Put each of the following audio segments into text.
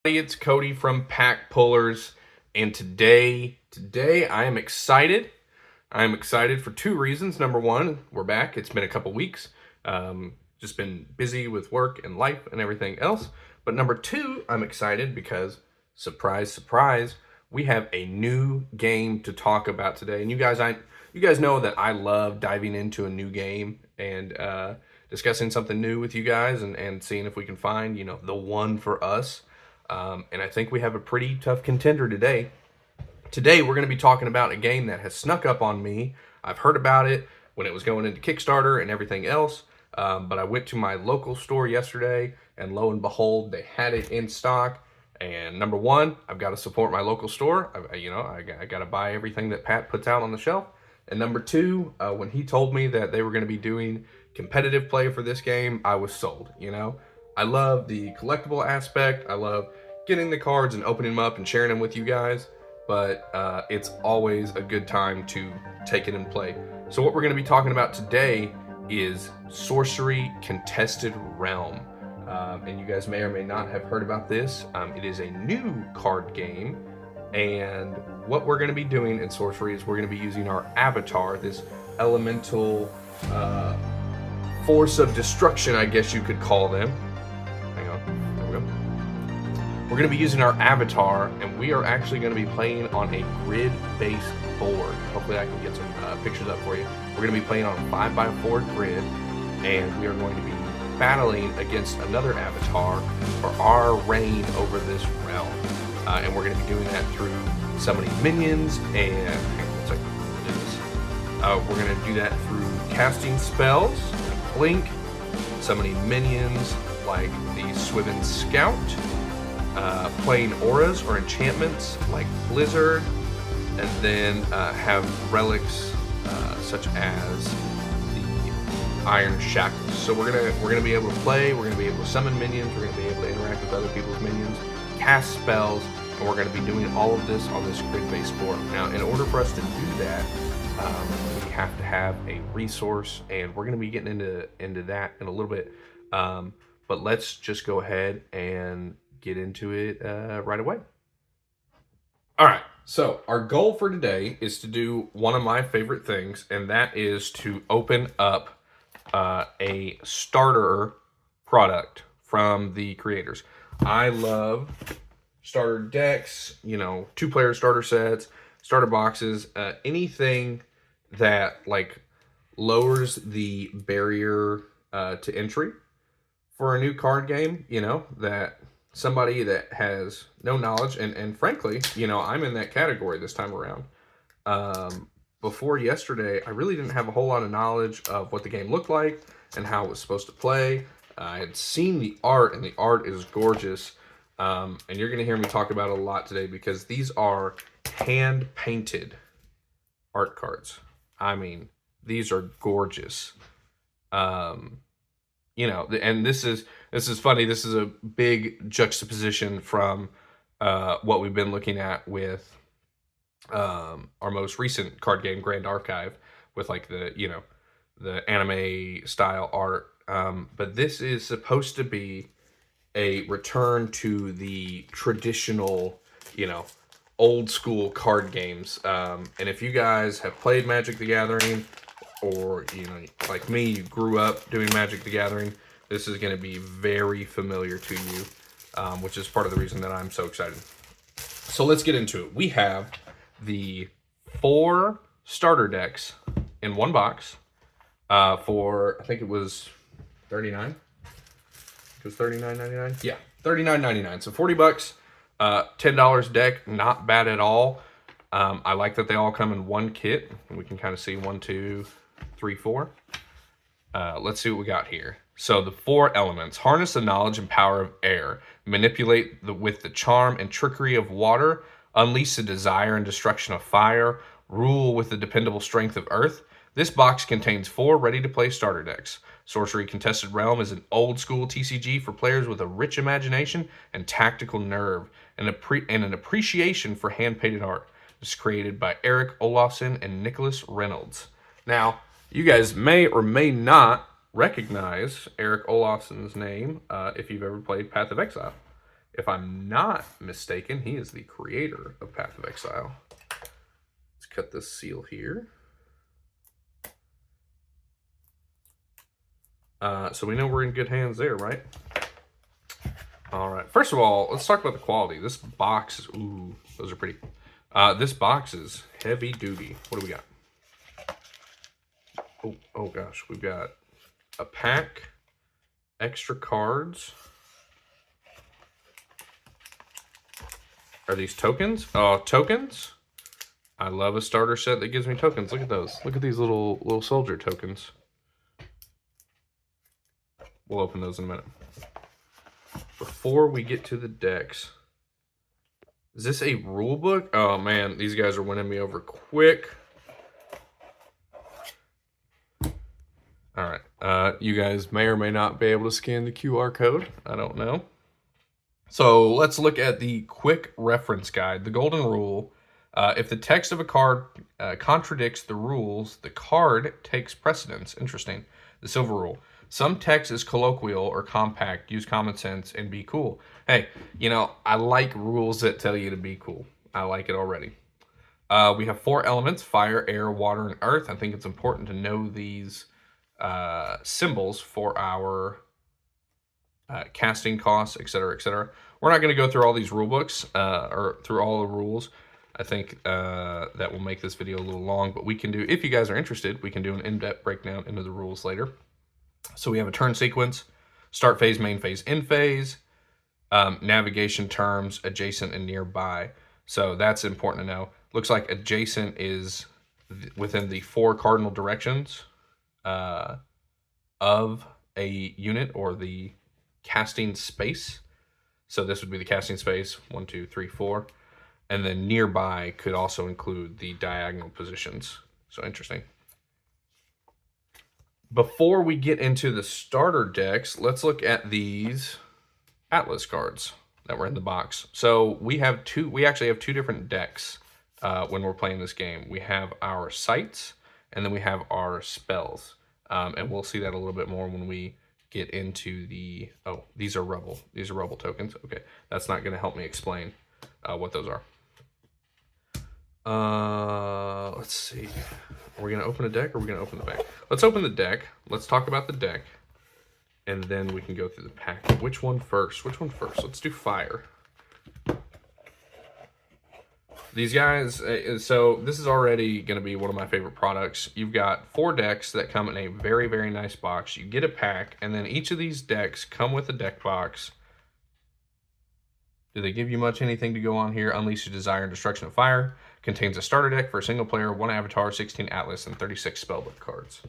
It's Cody from PackPullers, and today I am excited. I am excited for two reasons. Number one, we're back. It's been a couple weeks. Just been busy with work and life and everything else. But number two, I'm excited because, surprise, surprise, we have a new game to talk about today. And you guys know that I love diving into a new game and discussing something new with you guys and seeing if we can find, the one for us. And I think we have a pretty tough contender today. Today, we're going to be talking about a game that has snuck up on me. I've heard about it when it was going into Kickstarter and everything else. But I went to my local store yesterday, and lo and behold, they had it in stock. And number one, I've got to support my local store. I got to buy everything that Pat puts out on the shelf. And number two, when he told me that they were going to be doing competitive play for this game, I was sold, I love the collectible aspect. I love getting the cards and opening them up and sharing them with you guys. But it's always a good time to take it and play. So what we're going to be talking about today is Sorcery Contested Realm. And you guys may or may not have heard about this. It is a new card game. And what we're going to be doing in Sorcery is we're going to be using our avatar, this elemental force of destruction, I guess you could call them. Hang on, there we go. We're going to be using our avatar, and we are actually going to be playing on a grid-based board. Hopefully I can get some pictures up for you. We're going to be playing on a 5x4 grid, and we are going to be battling against another avatar for our reign over this realm. And we're going to be doing that through summoning minions, and hang on one second, we're going to do that through casting spells, blink, summoning minions like the Swiven Scout, playing auras or enchantments like Blizzard, and then have relics such as the Iron Shackles. So we're gonna be able to play. We're gonna be able to summon minions. We're gonna be able to interact with other people's minions, cast spells, and we're gonna be doing all of this on this grid-based board. Now, in order for us to do that, we have to have a resource, and we're gonna be getting into that in a little bit. But let's just go ahead and get into it right away. All right, so our goal for today is to do one of my favorite things, and that is to open up a starter product from the creators. I love starter decks, two-player starter sets, starter boxes, anything that like lowers the barrier to entry for a new card game, that somebody that has no knowledge, and frankly, I'm in that category this time around. Before yesterday, I really didn't have a whole lot of knowledge of what the game looked like and how it was supposed to play. I had seen the art, and the art is gorgeous. And you're going to hear me talk about it a lot today because these are hand-painted art cards. I mean, these are gorgeous. And this is funny. This is a big juxtaposition from what we've been looking at with our most recent card game, Grand Archive, with like the anime style art. But this is supposed to be a return to the traditional, old school card games. And if you guys have played Magic the Gathering, or like me, you grew up doing Magic the Gathering, this is going to be very familiar to you, which is part of the reason that I'm so excited. So let's get into it. We have the 4 starter decks in one box for, I think it was $39. It was $39.99. Yeah, $39.99. So $40, $10 deck, not bad at all. I like that they all come in one kit. We can kind of see 1, 2, 3, 4. Let's see what we got here. So the 4 elements: harness the knowledge and power of air, manipulate with the charm and trickery of water, unleash the desire and destruction of fire, rule with the dependable strength of earth. This box contains 4 ready-to-play starter decks. Sorcery Contested Realm is an old-school TCG for players with a rich imagination and tactical nerve, and an appreciation for hand-painted art. It's created by Eric Olszewski and Nicholas Reynolds. Now, you guys may or may not recognize Eric Olszewski's name if you've ever played Path of Exile. If I'm not mistaken, he is the creator of Path of Exile. Let's cut this seal here. So we know we're in good hands there, right? All right. First of all, let's talk about the quality. This box is, ooh, those are pretty. This box is heavy duty. What do we got? Oh gosh, we've got a pack, extra cards. Are these tokens? Tokens? I love a starter set that gives me tokens. Look at those. Look at these little soldier tokens. We'll open those in a minute. Before we get to the decks, is this a rule book? Oh man, these guys are winning me over quick. All right, you guys may or may not be able to scan the QR code. I don't know. So let's look at the quick reference guide. The golden rule: if the text of a card contradicts the rules, the card takes precedence. Interesting. The silver rule: some text is colloquial or compact. Use common sense and be cool. Hey, you know, I like rules that tell you to be cool. I like it already. We have 4 elements: fire, air, water, and earth. I think it's important to know these symbols for our casting costs, etc., etc. We're not going to go through all these rule books or through all the rules. I think that will make this video a little long, but we can do, if you guys are interested, we can do an in-depth breakdown into the rules later. So we have a turn sequence: start phase, main phase, end phase, navigation terms, adjacent and nearby. So that's important to know. Looks like adjacent is within the 4 cardinal directions of a unit or the casting space. So this would be the casting space, 1, 2, 3, 4. And then nearby could also include the diagonal positions. So interesting. Before we get into the starter decks, let's look at these Atlas cards that were in the box. So we actually have 2 different decks when we're playing this game. We have our sights, and then we have our spells. And we'll see that a little bit more when we get into the, these are rubble. These are rubble tokens. Okay, that's not going to help me explain what those are. Let's see. Are we going to open a deck or are we going to open the back? Let's open the deck. Let's talk about the deck. And then we can go through the pack. Which one first? Which one first? Let's do fire. These guys, so this is already going to be one of my favorite products. You've got 4 decks that come in a very, very nice box. You get a pack, and then each of these decks come with a deck box. Do they give you much anything to go on here? Unleash your Desire and Destruction of Fire. Contains a starter deck for a single player, 1 avatar, 16 atlas, and 36 spellbook cards.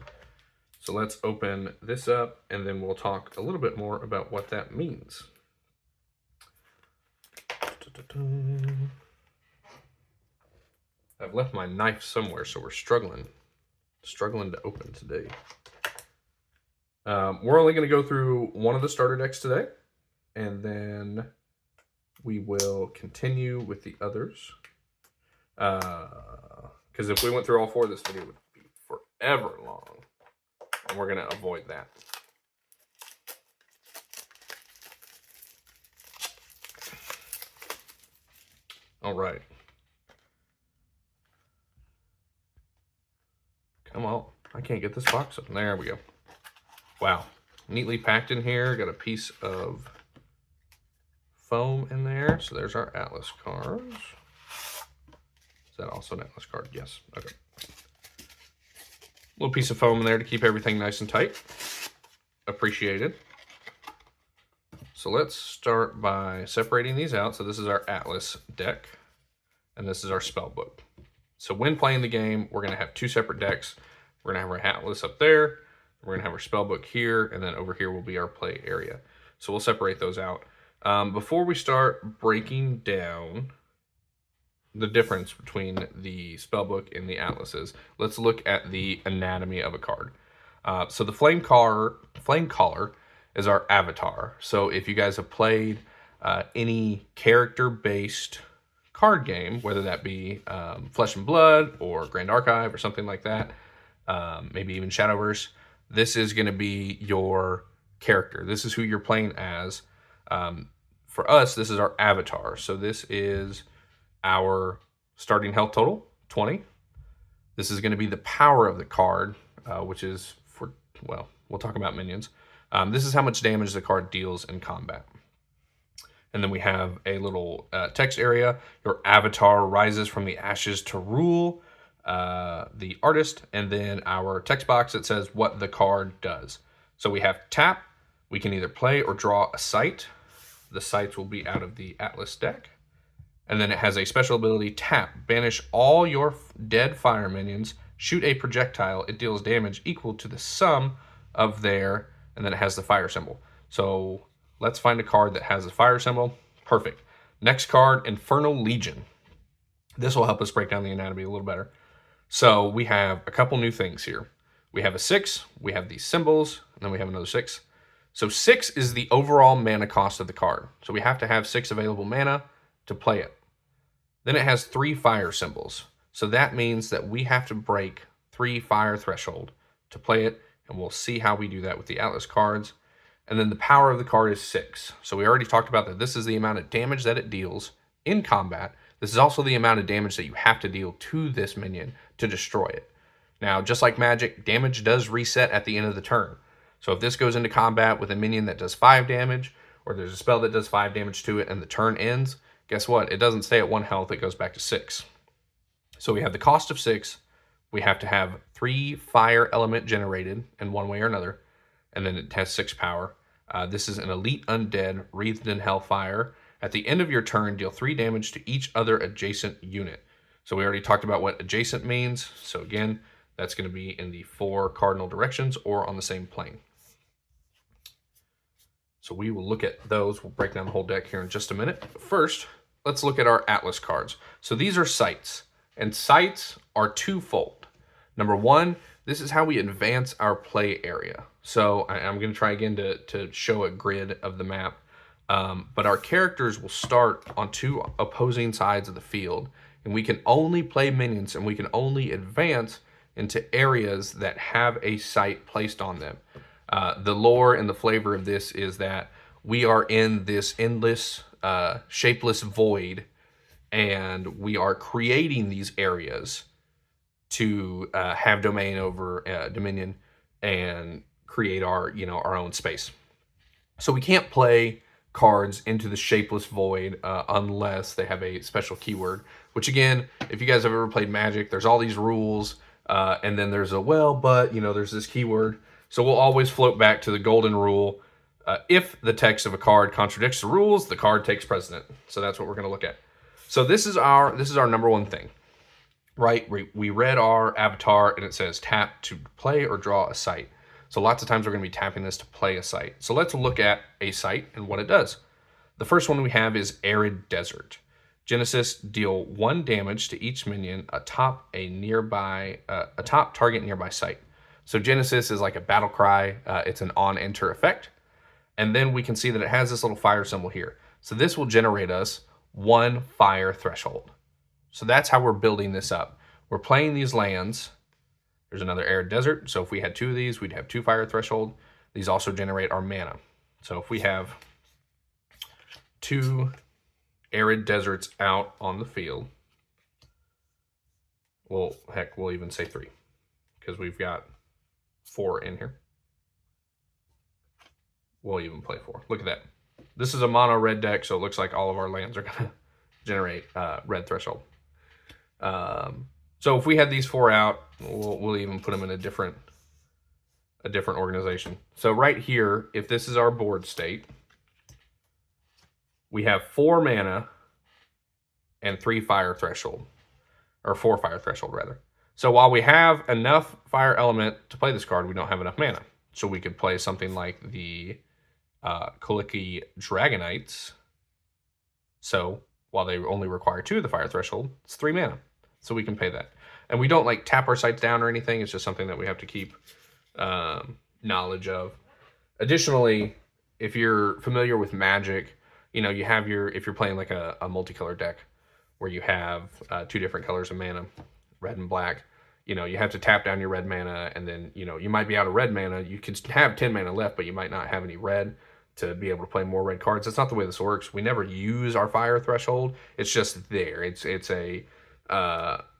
So let's open this up, and then we'll talk a little bit more about what that means. I've left my knife somewhere, so we're struggling to open today. We're only going to go through one of the starter decks today, and then we will continue with the others. Because if we went through all 4, this video would be forever long, and we're going to avoid that. All right. Come on. I can't get this box open. There we go. Wow. Neatly packed in here. Got a piece of foam in there. So there's our Atlas cards. Is that also an Atlas card? Yes. Okay. Little piece of foam in there to keep everything nice and tight. Appreciated. So let's start by separating these out. So this is our Atlas deck, and this is our spell book. So when playing the game, we're going to have 2 separate decks. We're going to have our Atlas up there. We're going to have our spellbook here, and then over here will be our play area. So we'll separate those out. Before we start breaking down the difference between the spellbook and the atlases, let's look at the anatomy of a card. So the flame caller is our avatar. So if you guys have played any character-based card game, whether that be Flesh and Blood or Grand Archive or something like that, maybe even Shadowverse, this is going to be your character. This is who you're playing as. for us, this is our avatar. So this is our starting health total, 20. This is going to be the power of the card, which is for, well, we'll talk about minions. This is how much damage the card deals in combat. And then we have a little text area. Your avatar rises from the ashes to rule the artist. And then our text box that says what the card does. So we have tap. We can either play or draw a sight. The sights will be out of the Atlas deck. And then it has a special ability, tap. Banish all your dead fire minions. Shoot a projectile. It deals damage equal to the sum of their, and then it has the fire symbol. So let's find a card that has a fire symbol. Perfect. Next card, Infernal Legion. This will help us break down the anatomy a little better. So we have a couple new things here. We have a 6, we have these symbols, and then we have another 6. So 6 is the overall mana cost of the card. So we have to have 6 available mana to play it. Then it has 3 fire symbols. So that means that we have to break 3 fire threshold to play it, and we'll see how we do that with the Atlas cards. And then the power of the card is 6. So we already talked about that. This is the amount of damage that it deals in combat. This is also the amount of damage that you have to deal to this minion to destroy it. Now, just like Magic, damage does reset at the end of the turn. So if this goes into combat with a minion that does 5 damage, or there's a spell that does 5 damage to it and the turn ends, guess what? It doesn't stay at 1 health, it goes back to 6. So we have the cost of 6. We have to have 3 fire element generated in one way or another, and then it has 6 power. This is an elite undead wreathed in hellfire. At the end of your turn, deal 3 damage to each other adjacent unit. So we already talked about what adjacent means. So again, that's going to be in the 4 cardinal directions or on the same plane. So we will look at those. We'll break down the whole deck here in just a minute. But first, let's look at our Atlas cards. So these are sights, and sights are twofold. Number one, this is how we advance our play area. So I'm going to try again to show a grid of the map. But our characters will start on 2 opposing sides of the field, and we can only play minions, and we can only advance into areas that have a sight placed on them. The lore and the flavor of this is that we are in this endless, shapeless void, and we are creating these areas to have domain over dominion and create our own space. So we can't play cards into the shapeless void unless they have a special keyword, which again, if you guys have ever played Magic, there's all these rules, and then there's there's this keyword. So we'll always float back to the golden rule. If the text of a card contradicts the rules, the card takes precedent. So that's what we're going to look at. So this is our number one thing, right? We read our avatar and it says tap to play or draw a sight. So lots of times we're going to be tapping this to play a sight. So let's look at a sight and what it does. The first one we have is Arid Desert. Genesis, deal 1 damage to each minion atop a target nearby site. So Genesis is like a battle cry. It's an on-enter effect. And then we can see that it has this little fire symbol here. So this will generate us 1 fire threshold. So that's how we're building this up. We're playing these lands. There's another Arid Desert. So if we had 2 of these, we'd have 2 fire threshold. These also generate our mana. So if we have 2 Arid Deserts out on the field, well, heck, we'll even say 3 because we've got 4 in here. We'll even play 4. Look at that. This is a mono red deck, so it looks like all of our lands are going to generate red threshold. So if we had these 4 out, we'll even put them in a different organization. So right here, if this is our board state, we have 4 mana and 3 fire threshold, or 4 fire threshold rather. So while we have enough fire element to play this card, we don't have enough mana. So we could play something like the Kaliki Dragonites. So while they only require 2 of the fire threshold, it's 3 mana. So we can pay that. And we don't like tap our sites down or anything. It's just something that we have to keep knowledge of. Additionally, if you're familiar with Magic, you have if you're playing like a multicolor deck where you have 2 different colors of mana, red and black, you have to tap down your red mana, and then, you might be out of red mana. You could have 10 mana left, but you might not have any red. to be able to play more red cards. That's not the way this works. We never use our fire threshold. It's just there. It's a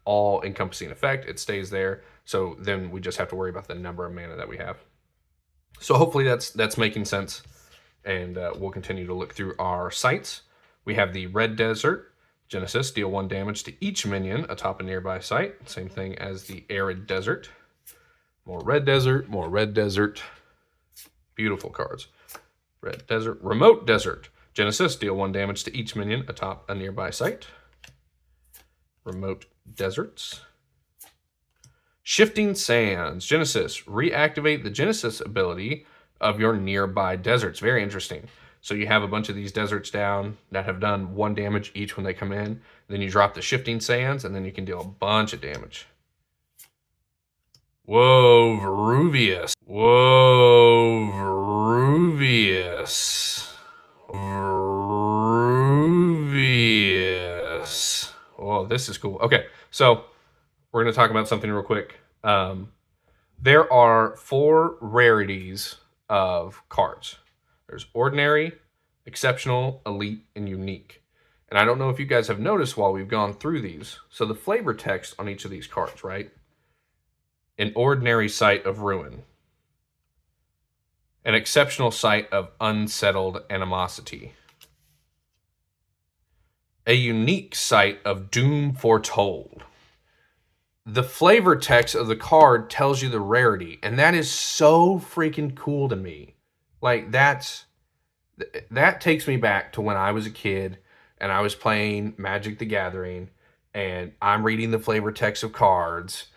all-encompassing effect. It stays there. So then we just have to worry about the number of mana that we have. So hopefully that's making sense. And we'll continue to look through our sites. We have the Red Desert. Genesis, deal 1 damage to each minion atop a nearby site. Same thing as the Arid Desert. More Red Desert, more Red Desert. Beautiful cards. Red Desert, Remote Desert. Genesis, deal 1 damage to each minion atop a nearby site. Remote Deserts. Shifting Sands. Genesis, reactivate the Genesis ability of your nearby deserts. Very interesting. So you have a bunch of these deserts down that have done 1 damage each when they come in. Then you drop the Shifting Sands, and then you can deal a bunch of damage. Whoa, Veruvius. Whoa, Veruvius. Veruvius. Oh, this is cool. Okay, so we're going to talk about something real quick. There are 4 rarities of cards. There's ordinary, exceptional, elite, and unique. And I don't know if you guys have noticed while we've gone through these. So the flavor text on each of these cards, right? An ordinary site of ruin. An exceptional site of unsettled animosity. A unique site of doom foretold. The flavor text of the card tells you the rarity, and that is so freaking cool to me. Like, that takes me back to when I was a kid and I was playing Magic the Gathering, and I'm reading the flavor text of cards.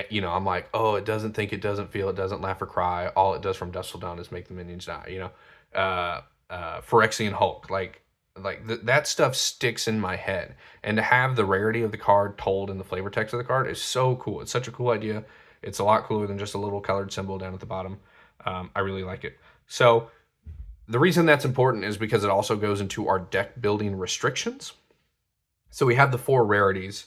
You know, I'm like, oh, it doesn't think, it doesn't feel, it doesn't laugh or cry. All it does from dusk till dawn is make the minions die. You know, Phyrexian Hulk, that stuff sticks in my head. And to have the rarity of the card told in the flavor text of the card is so cool. It's such a cool idea. It's a lot cooler than just a little colored symbol down at the bottom. I really like it. So the reason that's important is because it also goes into our deck building restrictions. So we have the 4 rarities,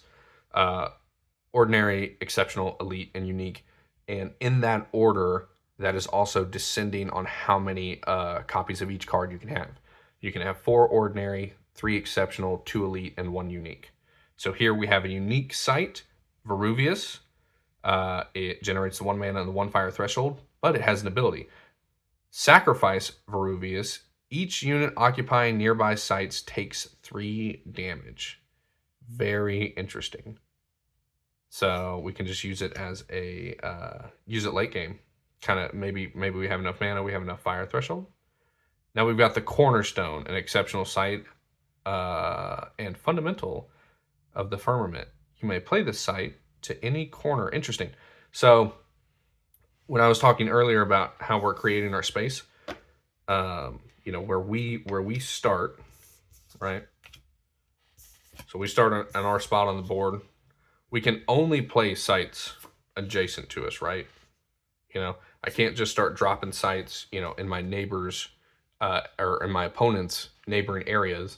ordinary, exceptional, elite, and unique. And in that order, that is also descending on how many copies of each card you can have. You can have 4 ordinary, 3 exceptional, 2 elite, and 1 unique. So here we have a unique site, Veruvius. It generates the 1 mana and the 1 fire threshold, but it has an ability. Sacrifice Veruvius. Each unit occupying nearby sites takes 3 damage. Very interesting. So we can just use it as a use it late game. Kind of maybe we have enough mana, we have enough fire threshold. Now we've got the Cornerstone, an exceptional site and fundamental of the firmament. You may play this site to any corner. Interesting. So when I was talking earlier about how we're creating our space, you know, where we start, right? So we start on our spot on the board. We can only play sites adjacent to us, right? You know, I can't just start dropping sites, you know, in my neighbors' or in my opponent's neighboring areas,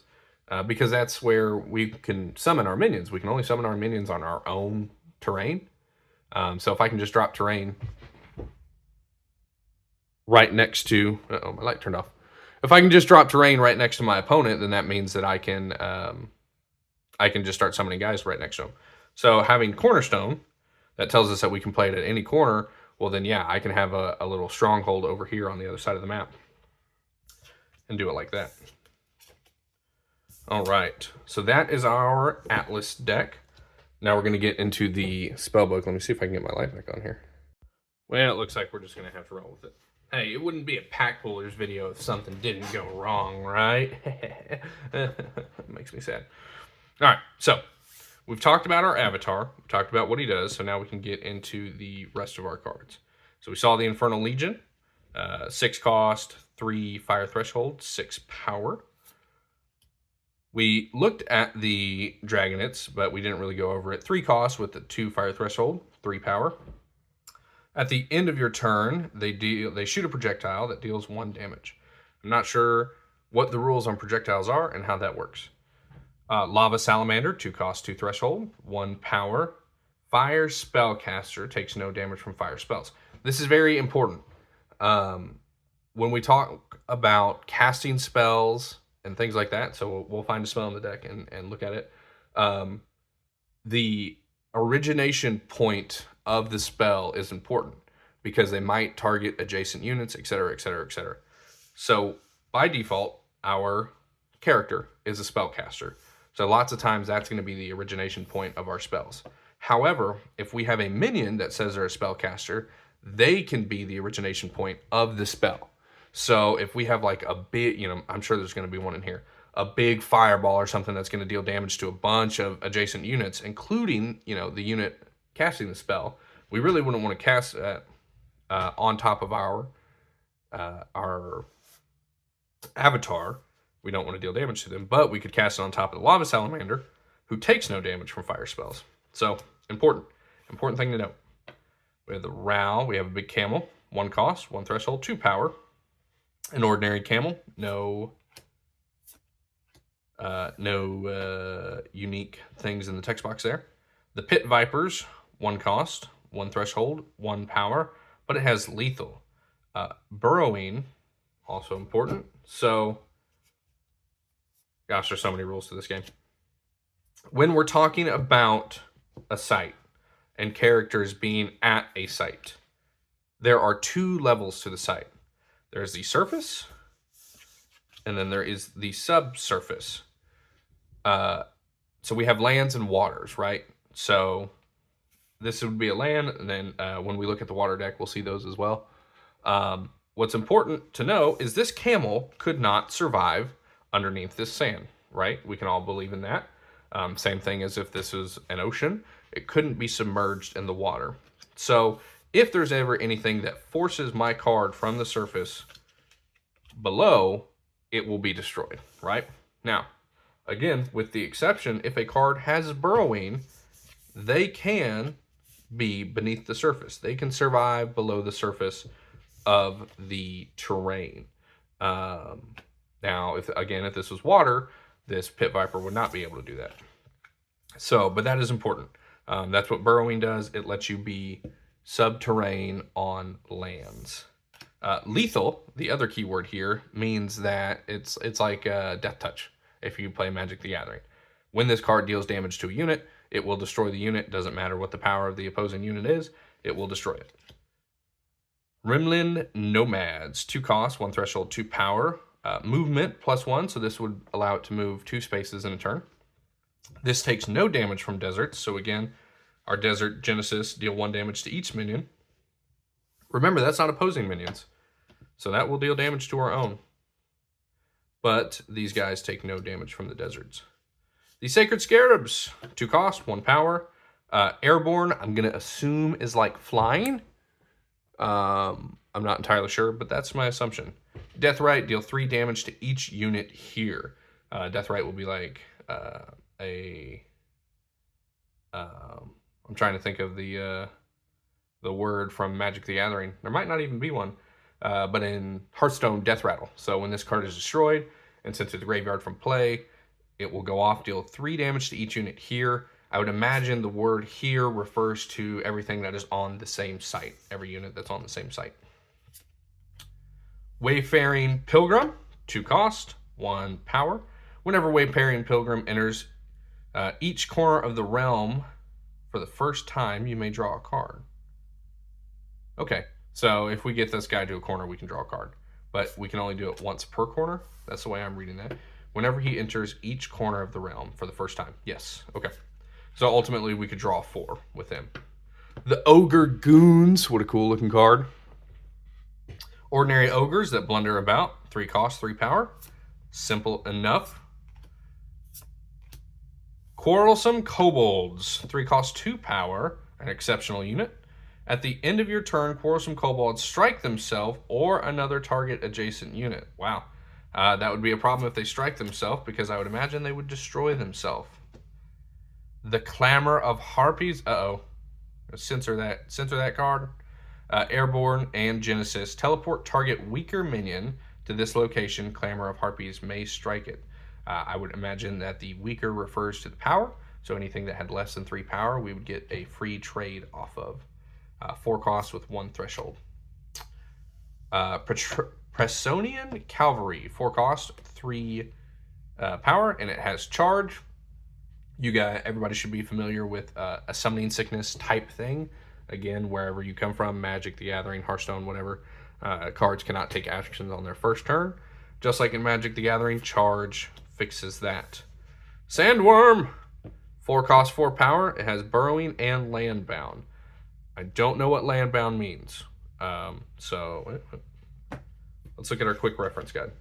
because that's where we can summon our minions. We can only summon our minions on our own terrain. So if I can just drop terrain right next to... Uh-oh, my light turned off. If I can just drop terrain right next to my opponent, then that means that I can just start summoning guys right next to them. So having Cornerstone, that tells us that we can play it at any corner. Well, then, yeah, I can have a little stronghold over here on the other side of the map and do it like that. All right, so that is our Atlas deck. Now we're going to get into the spellbook. Let me see if I can get my light back on here. Well, it looks like we're just going to have to roll with it. Hey, it wouldn't be a PackPullers video if something didn't go wrong, right? Makes me sad. All right, so we've talked about our avatar. We've talked about what he does, so now we can get into the rest of our cards. So we saw the Infernal Legion, 6 cost, 3 fire threshold, 6 power. We looked at the Dragonets, but we didn't really go over it. 3 cost with the 2 fire threshold, 3 power. At the end of your turn, they shoot a projectile that deals 1 damage. I'm not sure what the rules on projectiles are and how that works. Lava Salamander, 2 cost, 2 threshold, 1 power. Fire Spellcaster takes no damage from fire spells. This is very important. when we talk about casting spells and things like that, so we'll find a spell in the deck and look at it. The origination point of the spell is important because they might target adjacent units, etc., etc., etc. So by default, our character is a spellcaster. So lots of times that's going to be the origination point of our spells. However, if we have a minion that says they're a spellcaster, they can be the origination point of the spell. So if we have like a big, you know, I'm sure there's going to be one in here, a big fireball or something that's going to deal damage to a bunch of adjacent units, including, you know, the unit casting the spell, we really wouldn't want to cast that on top of our avatar. We don't want to deal damage to them, but we could cast it on top of the lava salamander, who takes no damage from fire spells. So important thing to note. We have the Ral. We have a big camel, 1 cost, 1 threshold, 2 power. An ordinary camel, no unique things in the text box there. The Pit Vipers, 1 cost, 1 threshold, 1 power, but it has lethal. Burrowing, also important. So, gosh, there's so many rules to this game. When we're talking about a site and characters being at a site, there are 2 levels to the site. There's the surface, and then there is the subsurface. So we have lands and waters, right? So this would be a land, and then when we look at the water deck, we'll see those as well. What's important to know is this camel could not survive underneath this sand, right? We can all believe in that. Same thing as if this was an ocean. It couldn't be submerged in the water. So if there's ever anything that forces my card from the surface below, it will be destroyed, right? Now, again, with the exception, if a card has burrowing, they can be beneath the surface. They can survive below the surface of the terrain. Now, if this was water, this Pit Viper would not be able to do that. So, but that is important. That's what burrowing does. It lets you be subterranean on lands. Lethal, the other keyword here, means that it's like Death Touch if you play Magic the Gathering. When this card deals damage to a unit, it will destroy the unit. Doesn't matter what the power of the opposing unit is, it will destroy it. Rimland Nomads, 2 cost, 1 threshold, 2 power. Movement +1, so this would allow it to move 2 spaces in a turn. This takes no damage from deserts, so again, our Desert Genesis deal 1 damage to each minion. Remember, that's not opposing minions, so that will deal damage to our own. But these guys take no damage from the deserts. The Sacred Scarabs, 2 cost, 1 power. Airborne, I'm going to assume is like flying. I'm not entirely sure, but that's my assumption. Deathrite, deal 3 damage to each unit here. Deathrite will be like I'm trying to think of the word from Magic the Gathering. There might not even be one, but in Hearthstone, Death Rattle. So when this card is destroyed and sent to the graveyard from play, it will go off, deal 3 damage to each unit here. I would imagine the word here refers to everything that is on the same site, every unit that's on the same site. Wayfaring Pilgrim, 2 cost, 1 power. Whenever Wayfaring Pilgrim enters each corner of the realm for the first time, you may draw a card. Okay, so if we get this guy to a corner, we can draw a card. But we can only do it once per corner. That's the way I'm reading that. Whenever he enters each corner of the realm for the first time. Yes, okay. So ultimately, we could draw 4 with him. The Ogre Goons, what a cool looking card. Ordinary Ogres that blunder about, 3 cost, 3 power. Simple enough. Quarrelsome Kobolds, 3 cost, 2 power, an exceptional unit. At the end of your turn, Quarrelsome Kobolds strike themselves or another target adjacent unit. Wow. That would be a problem if they strike themselves, because I would imagine they would destroy themselves. The Clamor of Harpies. Censor that card. Airborne and Genesis. Teleport target weaker minion to this location. Clamor of Harpies may strike it. I would imagine that the weaker refers to the power. So anything that had less than 3 power, we would get a free trade off of. 4 costs with 1 threshold. Presonian Cavalry, 4 cost, 3 power, and it has charge. Everybody should be familiar with a summoning sickness type thing. Again, wherever you come from, Magic, the Gathering, Hearthstone, whatever, cards cannot take actions on their first turn. Just like in Magic, the Gathering, charge fixes that. Sandworm, 4 cost, 4 power. It has burrowing and landbound. I don't know what landbound means. So let's look at our quick reference guide.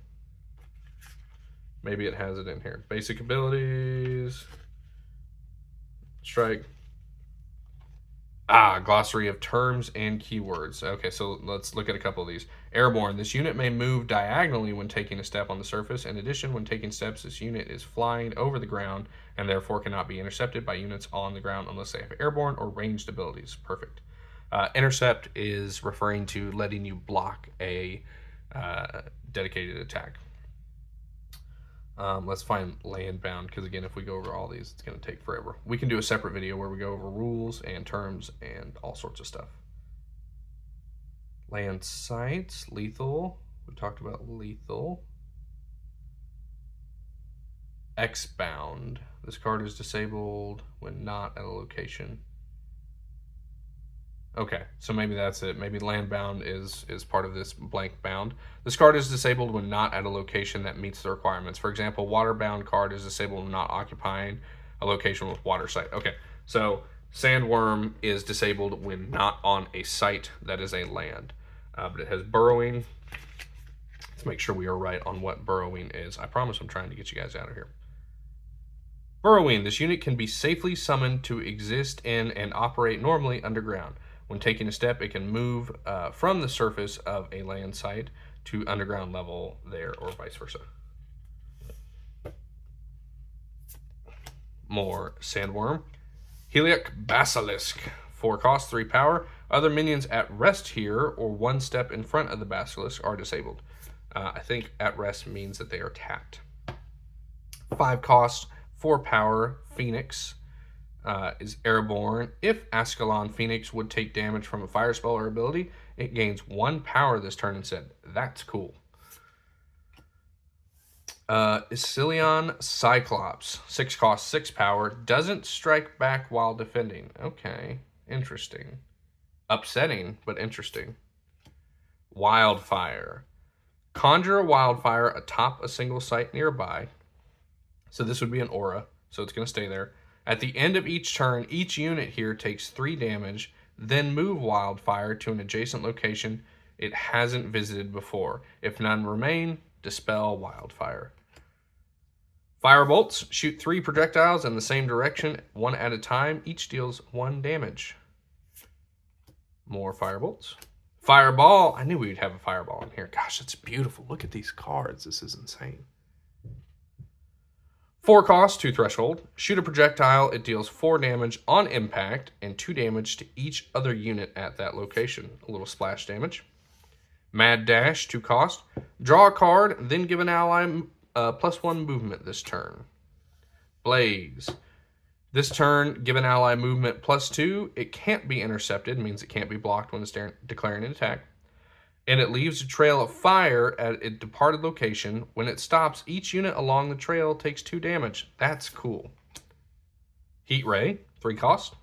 Maybe it has it in here. Basic abilities. Strike. Glossary of terms and keywords. Okay, so let's look at a couple of these. Airborne. This unit may move diagonally when taking a step on the surface. In addition, when taking steps, this unit is flying over the ground and therefore cannot be intercepted by units on the ground unless they have airborne or ranged abilities. Perfect. Intercept is referring to letting you block a dedicated attack. Let's find landbound, because again, if we go over all these, it's going to take forever. We can do a separate video where we go over rules and terms and all sorts of stuff. Land sites, lethal. We talked about lethal. X-bound. This card is disabled when not at a location. Okay, so maybe that's it. Maybe landbound is part of this blank bound. This card is disabled when not at a location that meets the requirements. For example, waterbound card is disabled when not occupying a location with water site. Okay, so Sandworm is disabled when not on a site that is a land. But it has burrowing. Let's make sure we are right on what burrowing is. I promise I'm trying to get you guys out of here. Burrowing. This unit can be safely summoned to exist in and operate normally underground. When taking a step, it can move from the surface of a land site to underground level there, or vice versa. More Sandworm. Heliac Basilisk. 4 cost, 3 power. Other minions at rest here or 1 step in front of the Basilisk are disabled. I think at rest means that they are tapped. 5 cost, 4 power. Phoenix. Is airborne. If Ascalon Phoenix would take damage from a fire spell or ability, it gains 1 power this turn instead. That's cool. Isilion Cyclops. 6 cost, 6 power. Doesn't strike back while defending. Okay, interesting. Upsetting, but interesting. Wildfire. Conjure a wildfire atop a single site nearby. So this would be an aura, so it's going to stay there. At the end of each turn, each unit here takes 3 damage, then move Wildfire to an adjacent location it hasn't visited before. If none remain, dispel Wildfire. Firebolts. Shoot 3 projectiles in the same direction, 1 at a time. Each deals 1 damage. More Firebolts. Fireball. I knew we'd have a Fireball in here. Gosh, that's beautiful. Look at these cards. This is insane. 4 cost, 2 threshold. Shoot a projectile. It deals 4 damage on impact and 2 damage to each other unit at that location. A little splash damage. Mad Dash, 2 cost. Draw a card, then give an ally +1 movement this turn. Blaze. This turn, give an ally movement +2. It can't be intercepted, means it can't be blocked when it's declaring an attack. And it leaves a trail of fire at a departed location. When it stops, each unit along the trail takes 2 damage. That's cool. Heat Ray, 3 cost.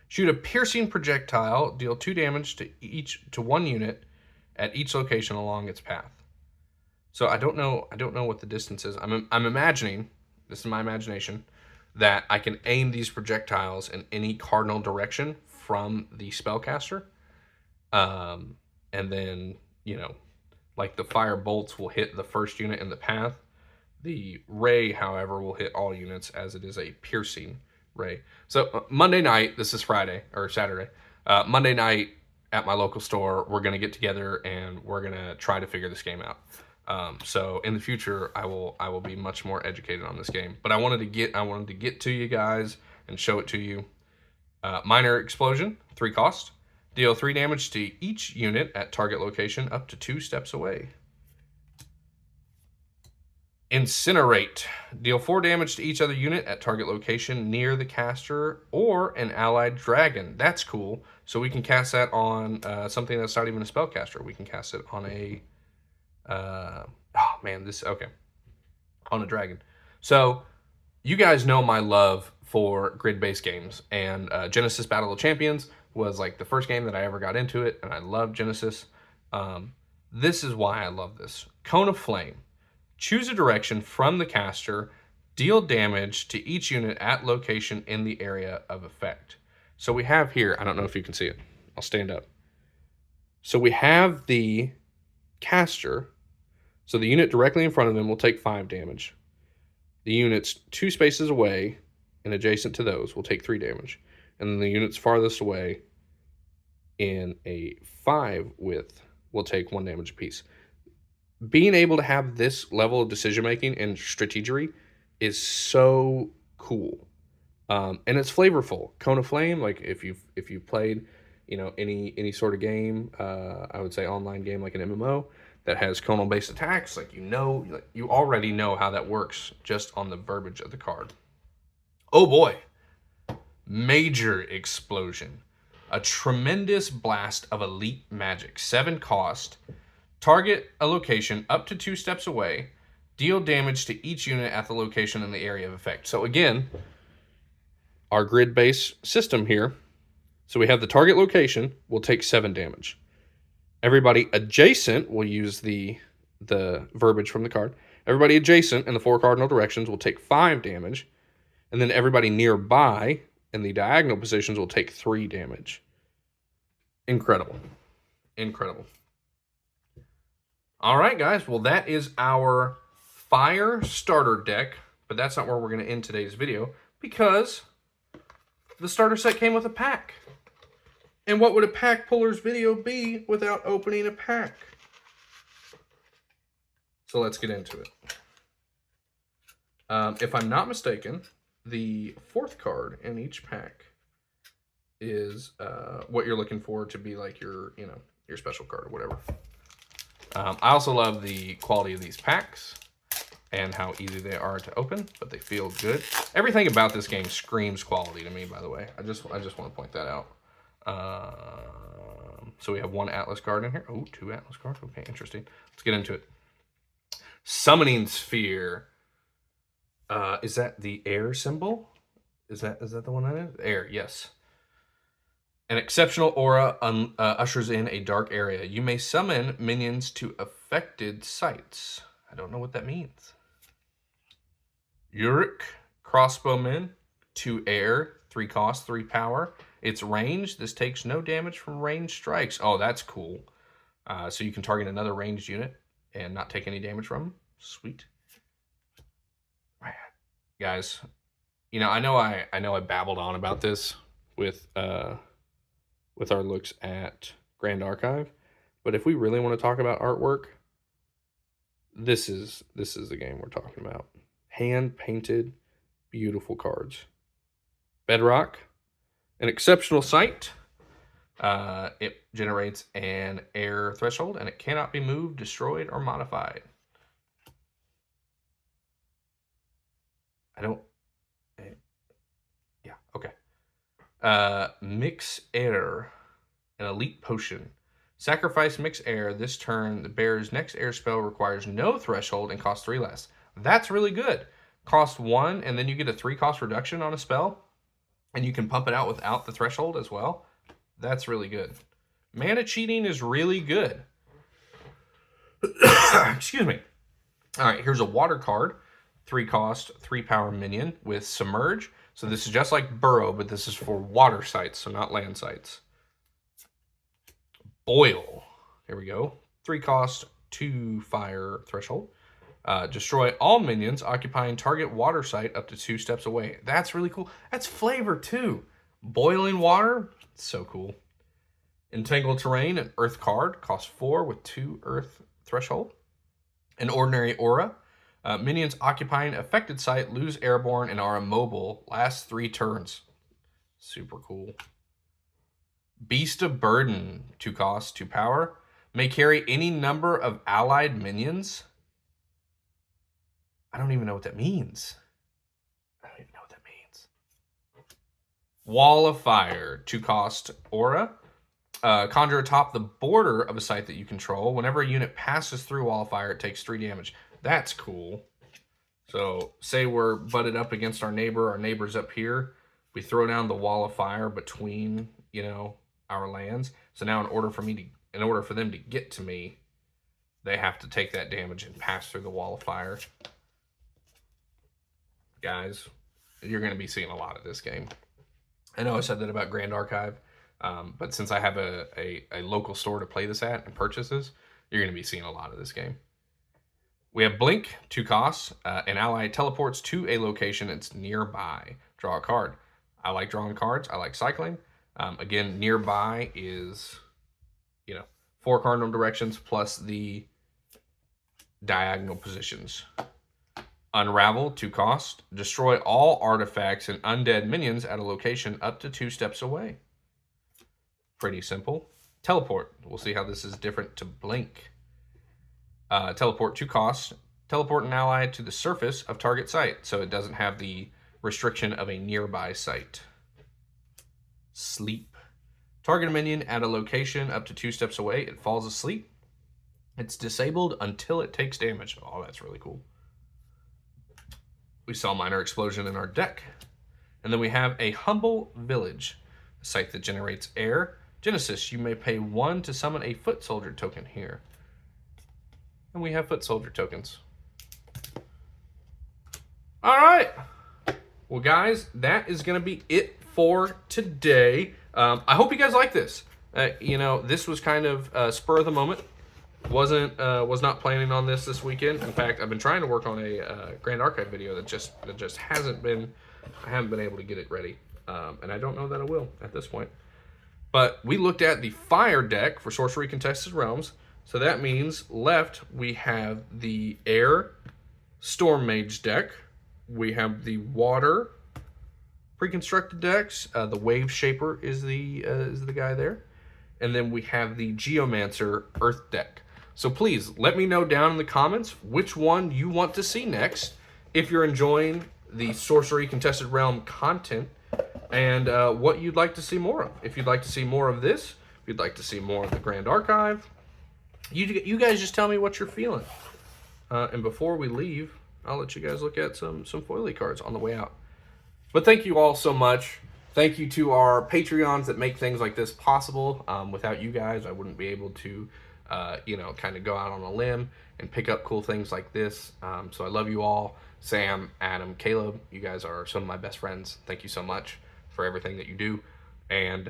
Shoot a piercing projectile, deal 2 damage to 1 unit at each location along its path. So I don't know what the distance is. I'm imagining, this is my imagination, that I can aim these projectiles in any cardinal direction from the spellcaster. And then, like the fire bolts will hit the first unit in the path. The ray, however, will hit all units as it is a piercing ray. So Monday night, this is Friday or Saturday, Monday night at my local store, we're going to get together and we're going to try to figure this game out. So in the future, I will be much more educated on this game. But I wanted to get to you guys and show it to you. Minor Explosion, 3 cost. Deal 3 damage to each unit at target location up to 2 steps away. Incinerate. Deal 4 damage to each other unit at target location near the caster or an allied dragon. That's cool. So we can cast that on something that's not even a spellcaster. We can cast it on a Oh man, this okay. On a dragon. So you guys know my love for grid-based games, and Genesis Battle of Champions was like the first game that I ever got into it, and I love Genesis. This is why I love this. Cone of Flame. Choose a direction from the caster. Deal damage to each unit at location in the area of effect. So we have here, I don't know if you can see it. I'll stand up. So we have the caster. So the unit directly in front of them will take 5 damage. The units 2 spaces away and adjacent to those will take 3 damage. And then the units farthest away in a 5 width will take 1 damage apiece. Being able to have this level of decision making and strategery is so cool, and it's flavorful. Cone of Flame, like if you've played, any sort of game, I would say online game like an MMO that has conal based attacks, like you already know how that works just on the verbiage of the card. Oh boy, Major Explosion, a tremendous blast of elite magic, 7 cost. Target a location up to 2 steps away. Deal damage to each unit at the location in the area of effect. So again, our grid-based system here. So we have the target location will take 7 damage. Everybody adjacent will use the verbiage from the card. Everybody adjacent in the 4 cardinal directions will take 5 damage. And then everybody nearby in the diagonal positions will take 3 damage. Incredible. Incredible. All right, guys. Well, that is our Fire starter deck, but that's not where we're going to end today's video because the starter set came with a pack. And what would a PackPullers video be without opening a pack? So let's get into it. If I'm not mistaken, the 4th card in each pack is what you're looking for to be like your special card or whatever. I also love the quality of these packs and how easy they are to open, but they feel good. Everything about this game screams quality to me, by the way. I just want to point that out. So we have 1 Atlas card in here. Oh, 2 Atlas cards. Okay, interesting. Let's get into it. Summoning Sphere. Is that the air symbol? Is that the one that is? Air, yes. An exceptional aura ushers in a dark area. You may summon minions to affected sites. I don't know what that means. Uric, crossbowman, 2 air, 3 cost, 3 power. Its range. This takes no damage from ranged strikes. Oh, that's cool. So you can target another ranged unit and not take any damage from them. Sweet. Guys, I know I babbled on about this with our looks at Grand Archive, but if we really want to talk about artwork, this is the game we're talking about. Hand painted, beautiful cards. Bedrock, an exceptional sight. It generates an air threshold, and it cannot be moved, destroyed, or modified. Yeah, okay. Mix Air, an elite potion. Sacrifice Mix Air. This turn, the bear's next air spell requires no threshold and costs 3 less. That's really good. Cost 1, and then you get a 3 cost reduction on a spell, and you can pump it out without the threshold as well. That's really good. Mana cheating is really good. Excuse me. All right, here's a water card. 3 cost, 3 power minion with Submerge. So this is just like Burrow, but this is for water sites, so not land sites. Boil. Here we go. 3 cost, 2 fire threshold. Destroy all minions occupying target water site up to 2 steps away. That's really cool. That's flavor too. Boiling water, so cool. Entangled Terrain, an earth card, costs 4 with 2 earth threshold. An ordinary aura. Minions occupying affected site lose airborne and are immobile. Last 3 turns. Super cool. Beast of Burden, 2 cost, 2 power. May carry any number of allied minions. I don't even know what that means. Wall of Fire, 2 cost aura. Conjure atop the border of a site that you control. Whenever a unit passes through wall of fire, it takes 3 damage. That's cool. So say we're butted up against our neighbor's up here. We throw down the wall of fire between, you know, our lands. So now in order for them to get to me, they have to take that damage and pass through the wall of fire. Guys, you're going to be seeing a lot of this game. I know I said that about Grand Archive, but since I have a local store to play this at and purchase this, you're going to be seeing a lot of this game. We have Blink, 2 costs. An ally teleports to a location that's nearby. Draw a card. I like drawing cards. I like cycling. Again, nearby is, you know, 4 cardinal directions plus the diagonal positions. Unravel, 2 cost. Destroy all artifacts and undead minions at a location up to 2 steps away. Pretty simple. Teleport. We'll see how this is different to Blink. Teleport, 2 costs. Teleport an ally to the surface of target site, so it doesn't have the restriction of a nearby site. Sleep. Target a minion at a location up to 2 steps away. It falls asleep. It's disabled until it takes damage. Oh, that's really cool. We saw Minor Explosion in our deck. And then we have a Humble Village, a site that generates air. Genesis, you may pay 1 to summon a Foot Soldier token here. And we have Foot Soldier tokens. All right. Well, guys, that is going to be it for today. I hope you guys like this. You know, this was kind of spur of the moment. Was not planning on this weekend. In fact, I've been trying to work on a Grand Archive video that just hasn't been. I haven't been able to get it ready, and I don't know that I will at this point. But we looked at the fire deck for Sorcery Contested Realms. So that means left we have the air Storm Mage deck. We have the water pre-constructed decks. The Wave Shaper is the guy there. And then we have the Geomancer Earth deck. So please let me know down in the comments which one you want to see next. If you're enjoying the Sorcery Contested Realm content and what you'd like to see more of. If you'd like to see more of this, if you'd like to see more of the Grand Archive, you guys just tell me what you're feeling. And before we leave, I'll let you guys look at some foily cards on the way out. But thank you all so much. Thank you to our Patreons that make things like this possible. Without you guys, I wouldn't be able to, you know, kind of go out on a limb and pick up cool things like this. So I love you all. Sam, Adam, Caleb, you guys are some of my best friends. Thank you so much for everything that you do. And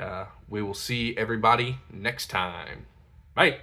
we will see everybody next time. Bye.